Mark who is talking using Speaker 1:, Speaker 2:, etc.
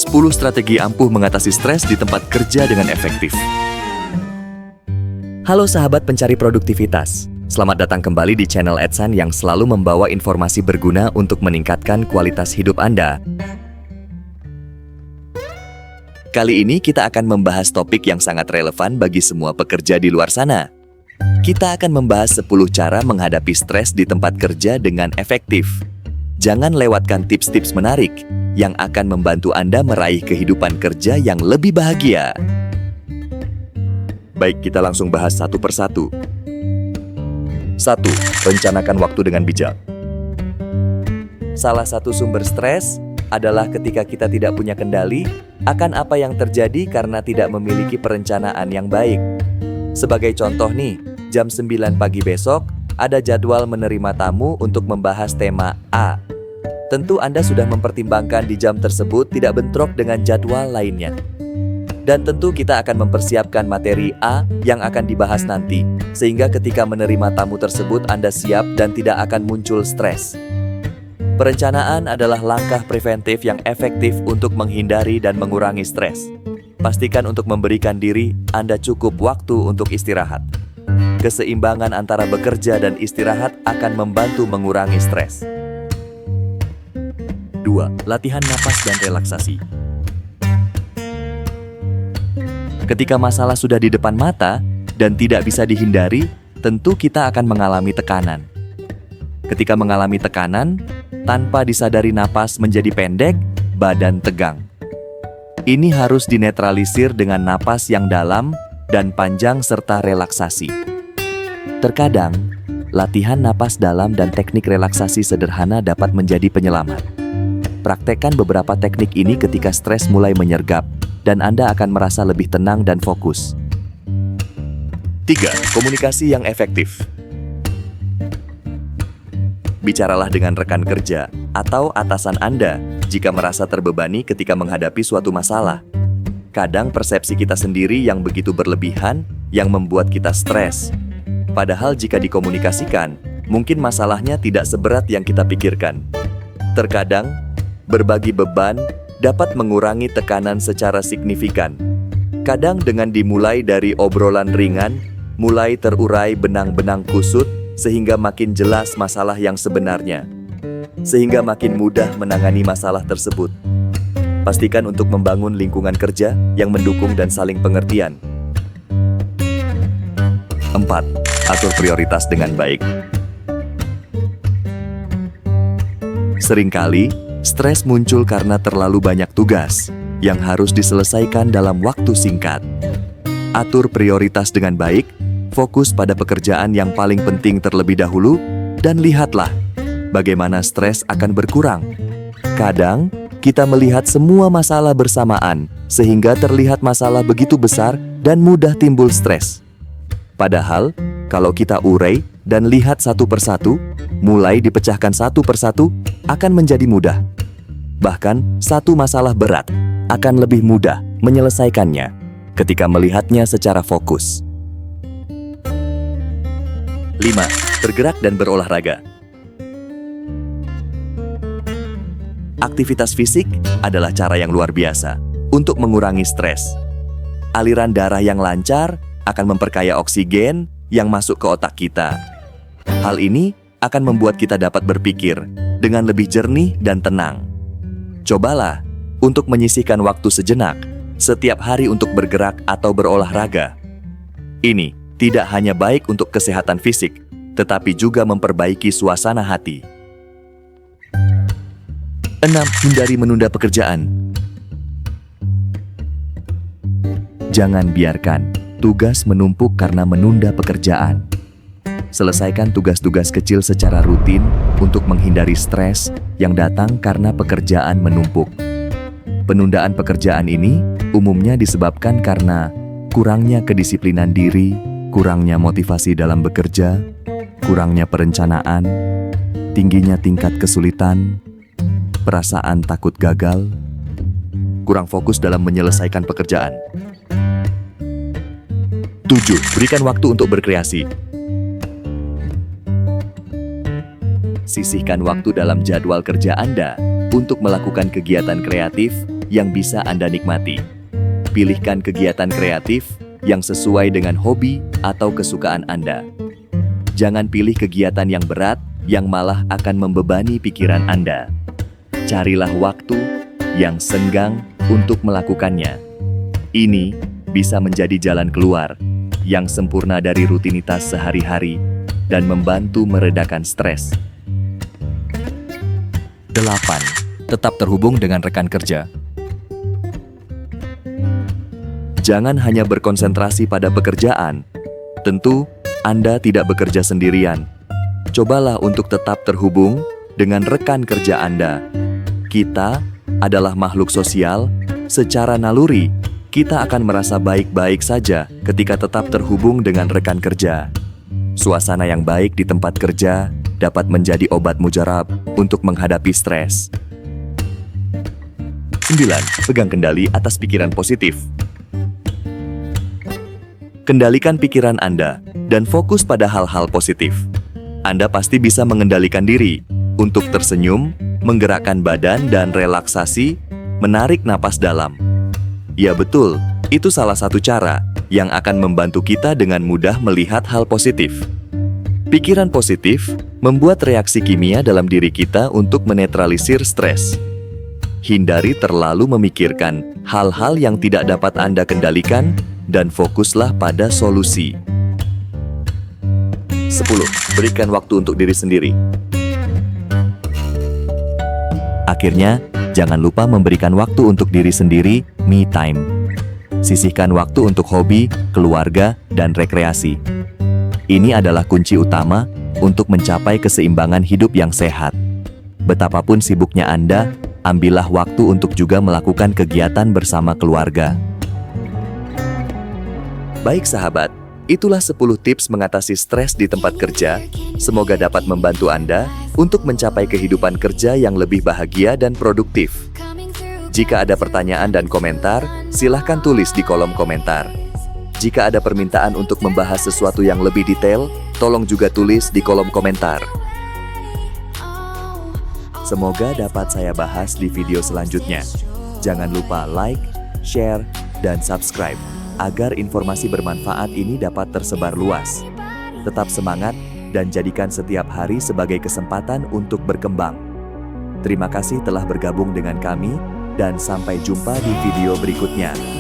Speaker 1: 10 strategi ampuh mengatasi stres di tempat kerja dengan efektif. Halo sahabat pencari produktivitas. Selamat datang kembali di channel Edsan yang selalu membawa informasi berguna untuk meningkatkan kualitas hidup Anda. Kali ini kita akan membahas topik yang sangat relevan bagi semua pekerja di luar sana. Kita akan membahas 10 cara menghadapi stres di tempat kerja dengan efektif. Jangan lewatkan tips-tips menarik yang akan membantu Anda meraih kehidupan kerja yang lebih bahagia. Baik, kita langsung bahas satu persatu. 1. Rencanakan waktu dengan bijak. Salah satu sumber stres adalah ketika kita tidak punya kendali akan apa yang terjadi karena tidak memiliki perencanaan yang baik. Sebagai contoh nih, jam 9 pagi besok, ada jadwal menerima tamu untuk membahas tema A. Tentu Anda sudah mempertimbangkan di jam tersebut tidak bentrok dengan jadwal lainnya. Dan tentu kita akan mempersiapkan materi A yang akan dibahas nanti, sehingga ketika menerima tamu tersebut Anda siap dan tidak akan muncul stres. Perencanaan adalah langkah preventif yang efektif untuk menghindari dan mengurangi stres. Pastikan untuk memberikan diri Anda cukup waktu untuk istirahat. Keseimbangan antara bekerja dan istirahat akan membantu mengurangi stres. 2. Latihan napas dan relaksasi. Ketika masalah sudah di depan mata dan tidak bisa dihindari, tentu kita akan mengalami tekanan. Ketika mengalami tekanan, tanpa disadari napas menjadi pendek, badan tegang. Ini harus dinetralisir dengan napas yang dalam dan panjang serta relaksasi. Terkadang, latihan napas dalam dan teknik relaksasi sederhana dapat menjadi penyelamat. Praktekkan beberapa teknik ini ketika stres mulai menyergap, dan Anda akan merasa lebih tenang dan fokus. 3. Komunikasi yang efektif. Bicaralah dengan rekan kerja atau atasan Anda jika merasa terbebani ketika menghadapi suatu masalah. Kadang persepsi kita sendiri yang begitu berlebihan yang membuat kita stres. Padahal jika dikomunikasikan, mungkin masalahnya tidak seberat yang kita pikirkan. Terkadang, berbagi beban dapat mengurangi tekanan secara signifikan. Kadang dengan dimulai dari obrolan ringan, mulai terurai benang-benang kusut, sehingga makin jelas masalah yang sebenarnya. Sehingga makin mudah menangani masalah tersebut. Pastikan untuk membangun lingkungan kerja yang mendukung dan saling pengertian. 4. Atur prioritas dengan baik. Seringkali, stres muncul karena terlalu banyak tugas yang harus diselesaikan dalam waktu singkat. Atur prioritas dengan baik, fokus pada pekerjaan yang paling penting terlebih dahulu, dan lihatlah bagaimana stres akan berkurang. Kadang, kita melihat semua masalah bersamaan, sehingga terlihat masalah begitu besar dan mudah timbul stres. Padahal, kalau kita urai dan lihat satu persatu, mulai dipecahkan satu persatu, akan menjadi mudah. Bahkan, satu masalah berat akan lebih mudah menyelesaikannya ketika melihatnya secara fokus. 5. Bergerak dan berolahraga. Aktivitas fisik adalah cara yang luar biasa untuk mengurangi stres. Aliran darah yang lancar akan memperkaya oksigen yang masuk ke otak kita. Hal ini akan membuat kita dapat berpikir dengan lebih jernih dan tenang. Cobalah untuk menyisihkan waktu sejenak setiap hari untuk bergerak atau berolahraga. Ini tidak hanya baik untuk kesehatan fisik, tetapi juga memperbaiki suasana hati. 6. Hindari menunda pekerjaan. Jangan biarkan tugas menumpuk karena menunda pekerjaan. Selesaikan tugas-tugas kecil secara rutin untuk menghindari stres yang datang karena pekerjaan menumpuk. Penundaan pekerjaan ini umumnya disebabkan karena kurangnya kedisiplinan diri, kurangnya motivasi dalam bekerja, kurangnya perencanaan, tingginya tingkat kesulitan, perasaan takut gagal, kurang fokus dalam menyelesaikan pekerjaan. 7. Berikan waktu untuk berkreasi. Sisihkan waktu dalam jadwal kerja Anda untuk melakukan kegiatan kreatif yang bisa Anda nikmati. Pilihkan kegiatan kreatif yang sesuai dengan hobi atau kesukaan Anda. Jangan pilih kegiatan yang berat yang malah akan membebani pikiran Anda. Carilah waktu yang senggang untuk melakukannya. Ini bisa menjadi jalan keluar yang sempurna dari rutinitas sehari-hari dan membantu meredakan stres. 8. Tetap terhubung dengan rekan kerja. Jangan hanya berkonsentrasi pada pekerjaan. Tentu, Anda tidak bekerja sendirian. Cobalah untuk tetap terhubung dengan rekan kerja Anda. Kita adalah makhluk sosial. Secara naluri, kita akan merasa baik-baik saja ketika tetap terhubung dengan rekan kerja. Suasana yang baik di tempat kerja dapat menjadi obat mujarab untuk menghadapi stres. 9. Pegang kendali atas pikiran positif. Kendalikan pikiran Anda dan fokus pada hal-hal positif. Anda pasti bisa mengendalikan diri untuk tersenyum, menggerakkan badan dan relaksasi, menarik napas dalam. Ya betul, itu salah satu cara yang akan membantu kita dengan mudah melihat hal positif. Pikiran positif membuat reaksi kimia dalam diri kita untuk menetralisir stres. Hindari terlalu memikirkan hal-hal yang tidak dapat Anda kendalikan dan fokuslah pada solusi. 10. Berikan waktu untuk diri sendiri. Akhirnya, jangan lupa memberikan waktu untuk diri sendiri, me time. Sisihkan waktu untuk hobi, keluarga, dan rekreasi. Ini adalah kunci utama untuk mencapai keseimbangan hidup yang sehat. Betapapun sibuknya Anda, ambillah waktu untuk juga melakukan kegiatan bersama keluarga. Baik sahabat, itulah 10 tips mengatasi stres di tempat kerja. Semoga dapat membantu Anda untuk mencapai kehidupan kerja yang lebih bahagia dan produktif. Jika ada pertanyaan dan komentar, silahkan tulis di kolom komentar. Jika ada permintaan untuk membahas sesuatu yang lebih detail, tolong juga tulis di kolom komentar. Semoga dapat saya bahas di video selanjutnya. Jangan lupa like, share, dan subscribe agar informasi bermanfaat ini dapat tersebar luas. Tetap semangat dan jadikan setiap hari sebagai kesempatan untuk berkembang. Terima kasih telah bergabung dengan kami dan sampai jumpa di video berikutnya.